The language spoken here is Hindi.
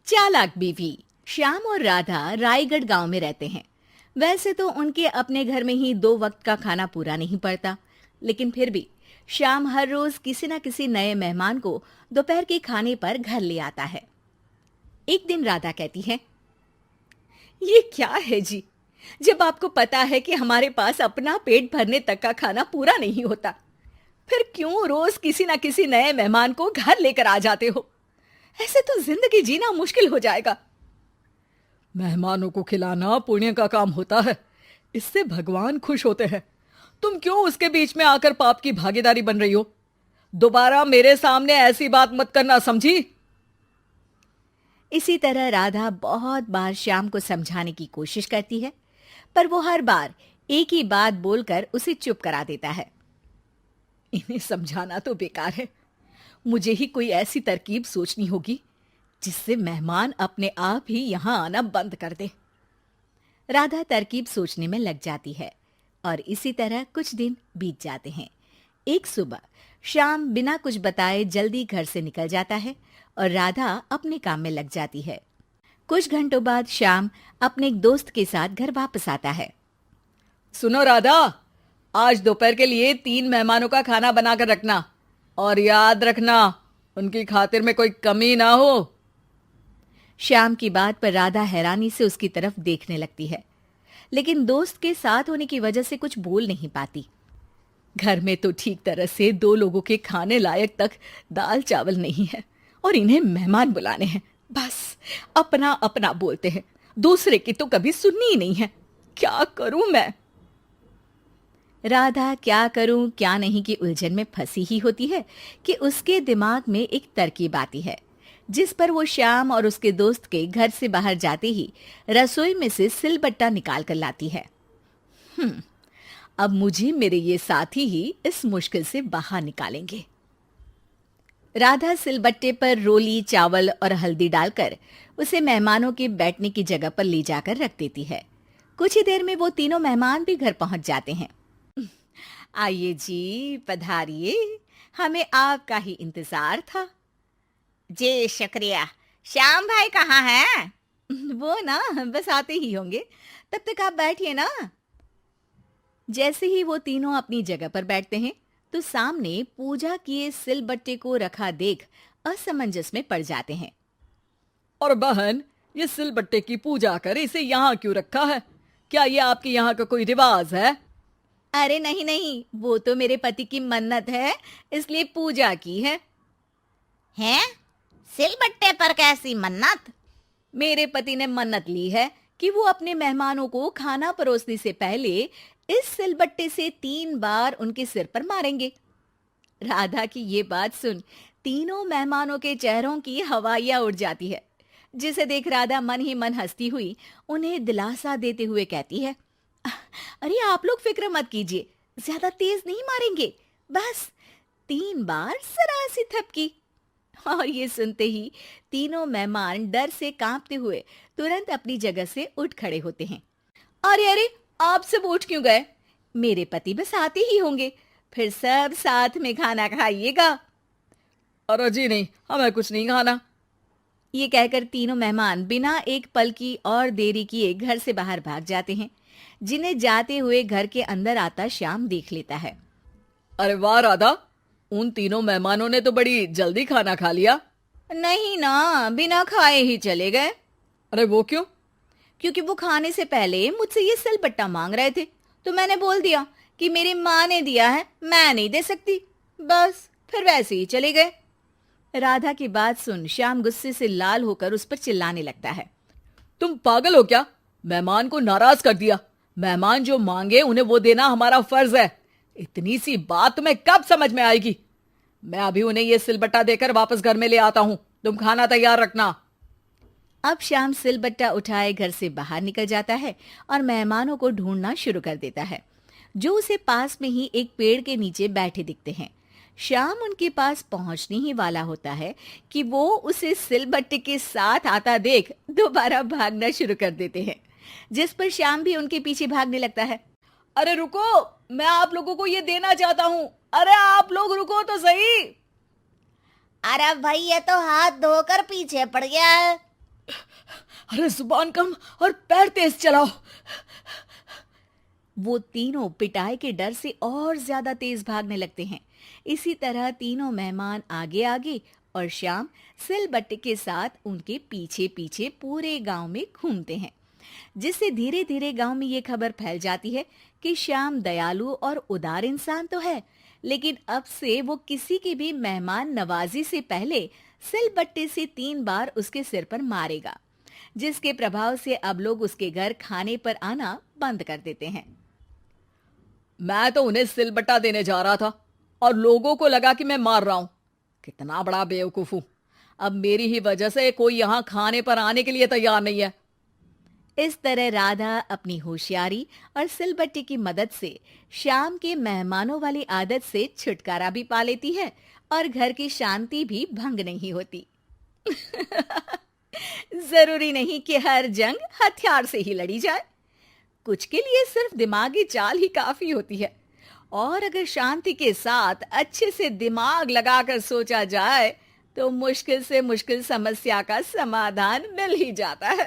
चालाक बीवी। श्याम और राधा रायगढ़ गांव में रहते हैं। वैसे तो उनके अपने घर में ही 2 वक्त का खाना पूरा नहीं पड़ता, लेकिन फिर भी श्याम हर रोज किसी न किसी नए मेहमान को दोपहर के खाने पर घर ले आता है। एक दिन राधा कहती है, ये क्या है जी, जब आपको पता है कि हमारे पास अपना पेट भरने तक का खाना पूरा नहीं होता, फिर क्यों रोज किसी न किसी नए मेहमान को घर लेकर आ जाते हो? ऐसे तो जिंदगी जीना मुश्किल हो जाएगा। मेहमानों को खिलाना पुण्य का काम होता है, इससे भगवान खुश होते हैं। तुम क्यों उसके बीच में आकर पाप की भागीदारी बन रही हो? दोबारा मेरे सामने ऐसी बात मत करना, समझी? इसी तरह राधा बहुत बार श्याम को समझाने की कोशिश करती है, पर वो हर बार एक ही बात बोलकर उसे चुप करा देता है। इन्हें समझाना तो बेकार है। मुझे ही कोई ऐसी तरकीब सोचनी होगी जिससे मेहमान अपने आप ही यहां आना बंद कर दे। राधा तरकीब सोचने में लग जाती है और इसी तरह कुछ दिन बीत जाते हैं। एक सुबह श्याम बिना कुछ बताए जल्दी घर से निकल जाता है और राधा अपने काम में लग जाती है। कुछ घंटों बाद श्याम अपने एक दोस्त के साथ घर वापस आता है। सुनो राधा, आज दोपहर के लिए 3 मेहमानों का खाना बनाकर रखना, और याद रखना उनकी खातिर में कोई कमी ना हो। श्याम की बात पर राधा हैरानी से उसकी तरफ देखने लगती है, लेकिन दोस्त के साथ होने की वजह से कुछ बोल नहीं पाती। घर में तो ठीक तरह से 2 लोगों के खाने लायक तक दाल चावल नहीं है, और इन्हें मेहमान बुलाने हैं। बस अपना अपना बोलते हैं, दूसरे की तो कभी सुननी ही नहीं है। क्या करूं मैं? राधा क्या करूं क्या नहीं की उलझन में फंसी ही होती है कि उसके दिमाग में एक तरकीब आती है, जिस पर वो श्याम और उसके दोस्त के घर से बाहर जाते ही रसोई में से सिलबट्टा निकाल कर लाती है। अब मुझे मेरे ये साथी ही इस मुश्किल से बाहर निकालेंगे। राधा सिलबट्टे पर रोली, चावल और हल्दी डालकर उसे मेहमानों के बैठने की जगह पर ले जाकर रख देती है। कुछ ही देर में वो तीनों मेहमान भी घर पहुंच जाते हैं। आइए जी, पधारिए, हमें आपका ही इंतजार था। जी शुक्रिया। श्याम भाई कहाँ हैं? वो ना बस आते ही होंगे, तब तक आप बैठिए ना। जैसे ही वो तीनों अपनी जगह पर बैठते हैं तो सामने पूजा किए सिलबट्टे को रखा देख असमंजस में पड़ जाते हैं। और बहन, ये सिलबट्टे की पूजा कर इसे यहाँ क्यों रखा है? क्या ये आपके यहाँ का कोई रिवाज है? अरे नहीं नहीं, वो तो मेरे पति की मन्नत है, इसलिए पूजा की है। हैं? सिलबट्टे पर कैसी मन्नत? मेरे पति ने मन्नत ली है कि वो अपने मेहमानों को खाना परोसने से पहले इस सिलबट्टे से 3 बार उनके सिर पर मारेंगे। राधा की ये बात सुन तीनों मेहमानों के चेहरों की हवाइयां उड़ जाती है, जिसे देख राधा मन ही मन हंसती हुई उन्हें दिलासा देते हुए कहती है, अरे आप लोग फिक्र मत कीजिए, ज्यादा तेज नहीं मारेंगे, बस 3 बार जरा सी थपकी। और ये सुनते ही तीनों मेहमान डर से कांपते हुए तुरंत अपनी जगह से उठ खड़े होते हैं। अरे अरे, आप सब उठ क्यों गए? मेरे पति बस आते ही होंगे, फिर सब साथ में खाना खाइएगा। अरे जी नहीं, हमें कुछ नहीं खाना। ये कहकर तीनों मेहमान बिना एक पल की और देरी किए घर से बाहर भाग जाते हैं, जिन्हें जाते हुए घर के अंदर आता श्याम देख लेता है। अरे वाह राधा, उन तीनों मेहमानों ने तो बड़ी जल्दी खाना खा लिया। नहीं ना, बिना खाए ही चले गए। अरे वो क्यों? क्योंकि वो खाने से पहले मुझसे ये सिलबट्टा मांग रहे थे, तो मैंने बोल दिया कि मेरी माँ ने दिया है, मैं नहीं दे सकती। बस फिर वैसे ही चले गए। राधा की बात सुन श्याम गुस्से से लाल होकर उस पर चिल्लाने लगता है। तुम पागल हो क्या? मेहमान को नाराज कर दिया। मेहमान जो मांगे उन्हें वो देना हमारा फर्ज है। इतनी सी बात तुम्हें कब समझ में आएगी? मैं अभी उन्हें ये सिलबट्टा देकर वापस घर में ले आता हूं, तुम खाना तैयार रखना। अब श्याम सिलबट्टा उठाए घर से बाहर निकल जाता है और मेहमानों को ढूंढना शुरू कर देता है, जो उसे पास में ही एक पेड़ के नीचे बैठे दिखते हैं। श्याम उनके पास पहुंचने ही वाला होता है कि वो उसे सिलबट्टे के साथ आता देख दोबारा भागना शुरू कर देते हैं, जिस पर श्याम भी उनके पीछे भागने लगता है। अरे रुको, मैं आप लोगों को ये देना चाहता हूं। अरे आप लोग रुको तो सही। अरे भाई, ये तो हाथ धोकर पीछे पड़ गया है। अरे जुबान कम और पैर तेज चलाओ। वो तीनों पिटाई के डर से और ज्यादा तेज भागने लगते हैं। इसी तरह तीनों मेहमान आगे आगे और श्याम सिलबट्टे के साथ उनके पीछे पीछे पूरे गांव में घूमते हैं, जिससे धीरे धीरे गांव में ये खबर फैल जाती है कि श्याम दयालु और उदार इंसान तो है, लेकिन अब से वो किसी की भी मेहमान नवाजी से पहले सिलबट्टे से 3 बार उसके सिर पर मारेगा, जिसके प्रभाव से अब लोग उसके घर खाने पर आना बंद कर देते हैं। मैं तो उन्हें सिलबट्टा देने जा रहा था और लोगों को लगा कि मैं मार रहा हूं। कितना बड़ा बेवकूफ हूं। अब मेरी ही वजह से कोई यहां खाने पर आने के लिए तैयार नहीं है। इस तरह राधा अपनी होशियारी और सिलबट्टे की मदद से श्याम के मेहमानों वाली आदत से छुटकारा भी पा लेती है और घर की शांति भी भंग नहीं होती। जरूरी नहीं कि हर जंग हथियार से ही लड़ी जाए। कुछ के लिए सिर्फ दिमागी चाल ही काफी होती है, और अगर शांति के साथ अच्छे से दिमाग लगाकर सोचा जाए तो मुश्किल से मुश्किल समस्या का समाधान मिल ही जाता है।